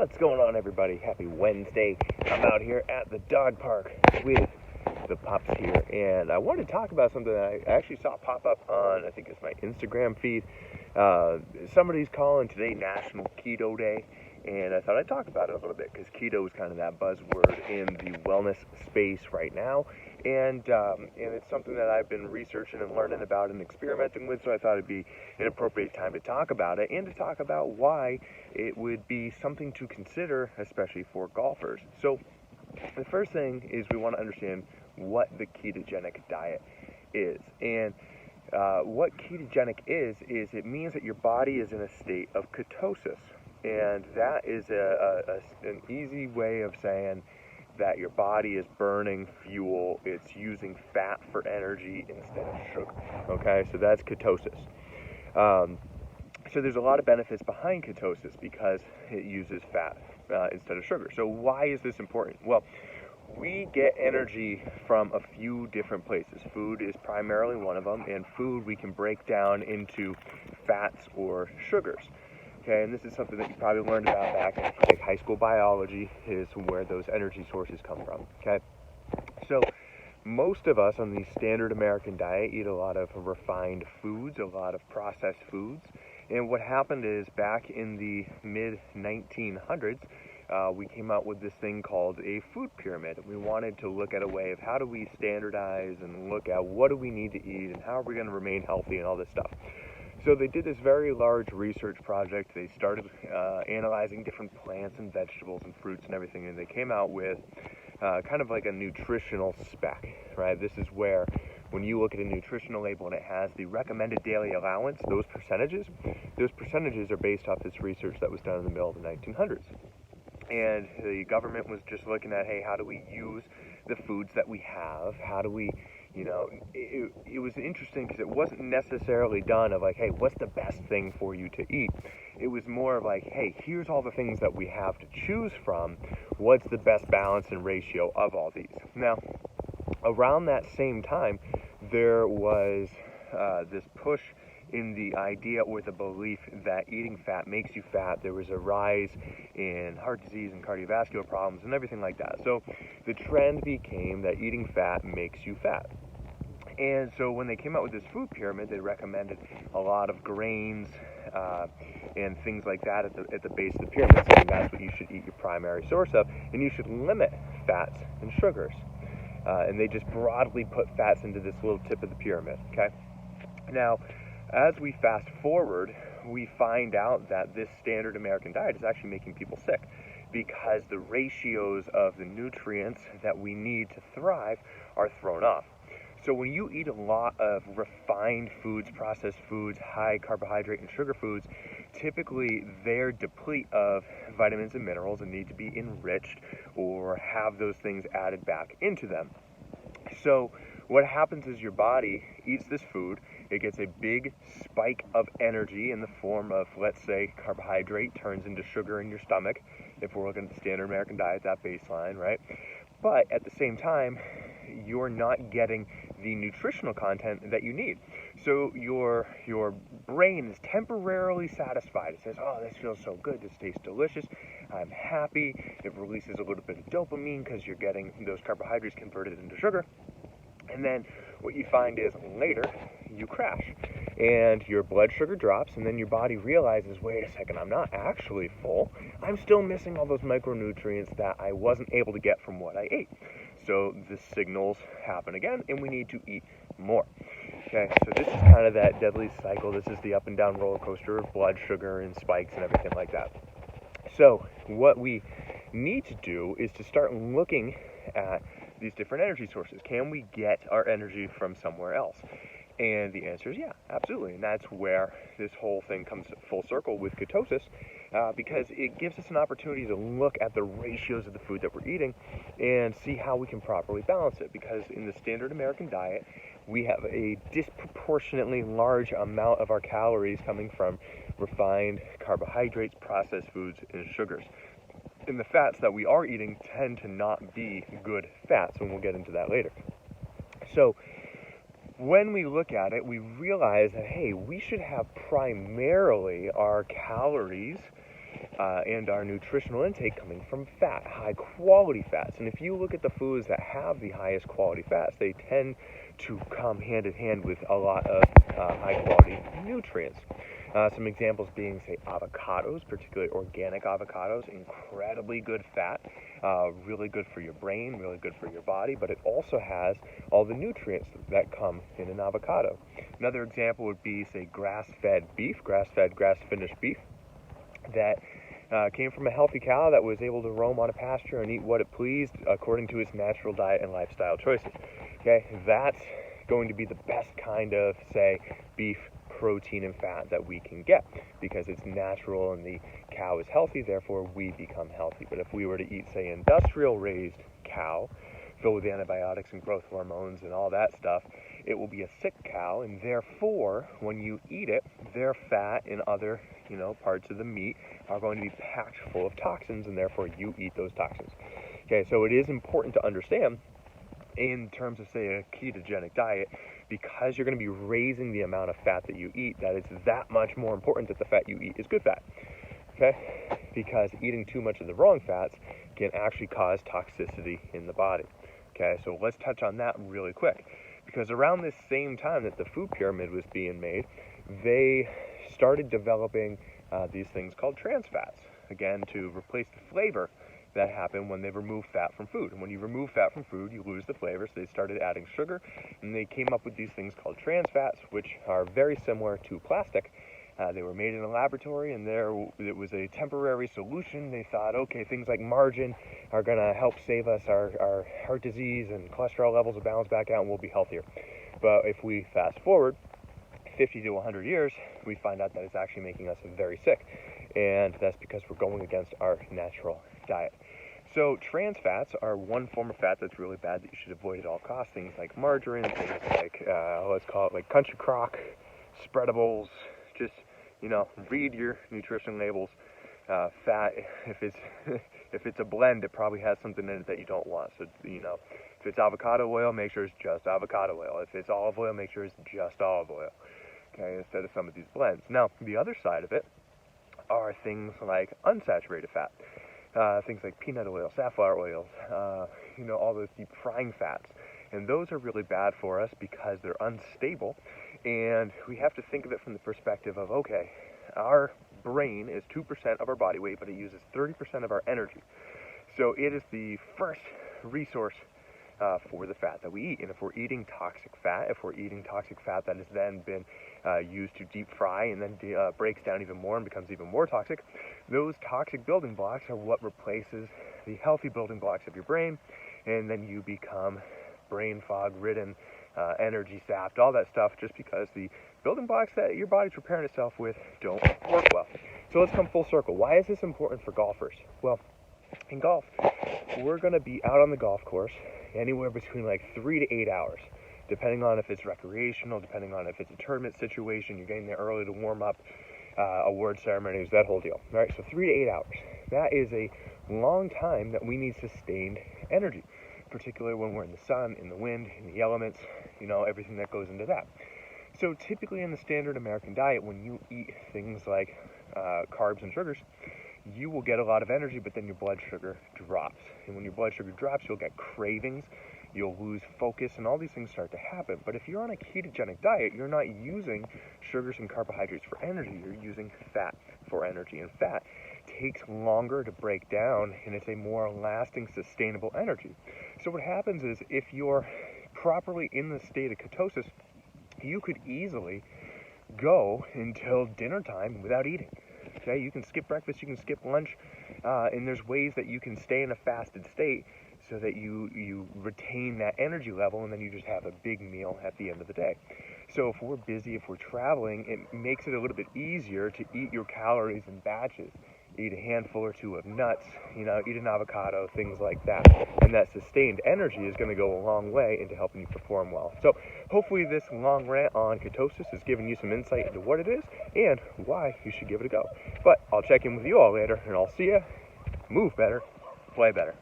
What's going on, everybody? Happy Wednesday. I'm out here at the dog park with the pups here, and I wanted to talk about something that I actually saw pop up on, I think it's my Instagram feed. Somebody's calling today National Keto Day, and I thought I'd talk about it a little bit because keto is kind of that buzzword in the wellness space right now, and it's something that I've been researching and learning about and experimenting with, so I thought it'd be an appropriate time to talk about it and to talk about why it would be something to consider, especially for golfers. So the first thing is we want to understand what the ketogenic diet is. And what ketogenic is it means that your body is in a state of ketosis. And that is an easy way of saying that your body is burning fuel. It's using fat for energy instead of sugar. Okay, so that's ketosis. So there's a lot of benefits behind ketosis because it uses fat instead of sugar. So why is this important? Well, we get energy from a few different places. Food is primarily one of them, and food we can break down into fats or sugars. Okay, and this is something that you probably learned about back in like high school biology, is where those energy sources come from. Okay, so most of us on the standard American diet eat a lot of refined foods, a lot of processed foods. And what happened is back in the mid-1900s, we came out with this thing called a food pyramid. We wanted to look at a way of how do we standardize and look at what do we need to eat and how are we going to remain healthy and all this stuff. So they did this very large research project. They started analyzing different plants and vegetables and fruits and everything, and they came out with kind of like a nutritional spec, right? This is where when you look at a nutritional label and it has the recommended daily allowance, those percentages are based off this research that was done in the middle of the 1900s. And the government was just looking at, hey, how do we use the foods that we have? How do we, it was interesting because it wasn't necessarily done of like, hey, what's the best thing for you to eat? It was more of like, hey, here's all the things that we have to choose from. What's the best balance and ratio of all these? Now, around that same time, there was this push in the idea or the belief that eating fat makes you fat. There was a rise in heart disease and cardiovascular problems and everything like that. So the trend became that eating fat makes you fat. And so when they came out with this food pyramid, they recommended a lot of grains and things like that at the base of the pyramid, saying that's what you should eat your primary source of, and you should limit fats and sugars. And they just broadly put fats into this little tip of the pyramid, okay? Now, as we fast forward, we find out that this standard American diet is actually making people sick because the ratios of the nutrients that we need to thrive are thrown off. So when you eat a lot of refined foods, processed foods, high carbohydrate and sugar foods, typically they're deplete of vitamins and minerals and need to be enriched or have those things added back into them. So what happens is your body eats this food, it gets a big spike of energy in the form of, let's say, carbohydrate turns into sugar in your stomach, if we're looking at the standard American diet, that baseline, right? But at the same time, you're not getting the nutritional content that you need. So your brain is temporarily satisfied. It says, oh, this feels so good, this tastes delicious, I'm happy. It releases a little bit of dopamine because you're getting those carbohydrates converted into sugar. And then what you find is later you crash and your blood sugar drops, and then your body realizes, wait a second, I'm not actually full. I'm still missing all those micronutrients that I wasn't able to get from what I ate. So the signals happen again, and we need to eat more. Okay, so this is kind of that deadly cycle. This is the up and down roller coaster of blood sugar and spikes and everything like that. So what we need to do is to start looking at these different energy sources. Can we get our energy from somewhere else? And the answer is yeah, absolutely. And that's where this whole thing comes full circle with ketosis, because it gives us an opportunity to look at the ratios of the food that we're eating and see how we can properly balance it. Because in the standard American diet, we have a disproportionately large amount of our calories coming from refined carbohydrates, processed foods, and sugars. And the fats that we are eating tend to not be good fats, and we'll get into that later. So when we look at it, we realize that, hey, we should have primarily our calories and our nutritional intake coming from fat, high quality fats. And if you look at the foods that have the highest quality fats, they tend to come hand in hand with a lot of high quality nutrients. Some examples being, say, avocados, particularly organic avocados, incredibly good fat, really good for your brain, really good for your body, but it also has all the nutrients that come in an avocado. Another example would be, say, grass-fed beef, grass-finished beef, that came from a healthy cow that was able to roam on a pasture and eat what it pleased according to its natural diet and lifestyle choices. Okay, that's going to be the best kind of, say, beef protein and fat that we can get because it's natural and the cow is healthy, therefore we become healthy. But if we were to eat, say, industrial raised cow filled with antibiotics and growth hormones and all that stuff, it will be a sick cow, and therefore when you eat it, their fat and other parts of the meat are going to be packed full of toxins, and therefore you eat those toxins. Okay, so it is important to understand in terms of, say, a ketogenic diet, because you're going to be raising the amount of fat that you eat, that it's that much more important that the fat you eat is good fat. Okay? Because eating too much of the wrong fats can actually cause toxicity in the body. Okay, so let's touch on that really quick. Because around this same time that the food pyramid was being made, they started developing these things called trans fats, again, to replace the flavor that happened when they remove fat from food. And when you remove fat from food, you lose the flavor, so they started adding sugar, and they came up with these things called trans fats, which are very similar to plastic. They were made in a laboratory, and it was a temporary solution. They thought, okay, things like margarine are going to help save us our heart disease and cholesterol levels will balance back out, and we'll be healthier. But if we fast forward 50 to 100 years, we find out that it's actually making us very sick, and that's because we're going against our natural diet. So trans fats are one form of fat that's really bad that you should avoid at all costs. Things like margarine, things like, let's call it like country crock, spreadables. Just, read your nutrition labels. Fat, if it's a blend, it probably has something in it that you don't want. So, if it's avocado oil, make sure it's just avocado oil. If it's olive oil, make sure it's just olive oil. Okay, instead of some of these blends. Now, the other side of it are things like unsaturated fat. Things like peanut oil, safflower oils, all those deep frying fats. And those are really bad for us because they're unstable. And we have to think of it from the perspective of, okay, our brain is 2% of our body weight, but it uses 30% of our energy. So it is the first resource for the fat that we eat. And if we're eating toxic fat, that has then been used to deep fry and then breaks down even more and becomes even more toxic, those toxic building blocks are what replaces the healthy building blocks of your brain, and then you become brain fog ridden, energy sapped, all that stuff, just because the building blocks that your body's repairing itself with don't work well. So let's come full circle. Why is this important for golfers? Well, in golf, we're going to be out on the golf course anywhere between like 3 to 8 hours, depending on if it's recreational, depending on if it's a tournament situation, you're getting there early to warm up, award ceremonies, that whole deal. All right, so 3 to 8 hours. That is a long time that we need sustained energy, particularly when we're in the sun, in the wind, in the elements, everything that goes into that. So typically in the standard American diet, when you eat things like carbs and sugars, you will get a lot of energy, but then your blood sugar drops. And when your blood sugar drops, you'll get cravings, you'll lose focus, and all these things start to happen. But if you're on a ketogenic diet, you're not using sugars and carbohydrates for energy, you're using fat for energy. And fat takes longer to break down, and it's a more lasting, sustainable energy. So what happens is, if you're properly in the state of ketosis, you could easily go until dinner time without eating. Okay, you can skip breakfast, you can skip lunch, and there's ways that you can stay in a fasted state so that you retain that energy level, and then you just have a big meal at the end of the day. So if we're busy, if we're traveling, it makes it a little bit easier to eat your calories in batches. Eat a handful or two of nuts, eat an avocado, things like that. And that sustained energy is going to go a long way into helping you perform well. So hopefully this long rant on ketosis has given you some insight into what it is and why you should give it a go. But I'll check in with you all later, and I'll see you. Move better, play better.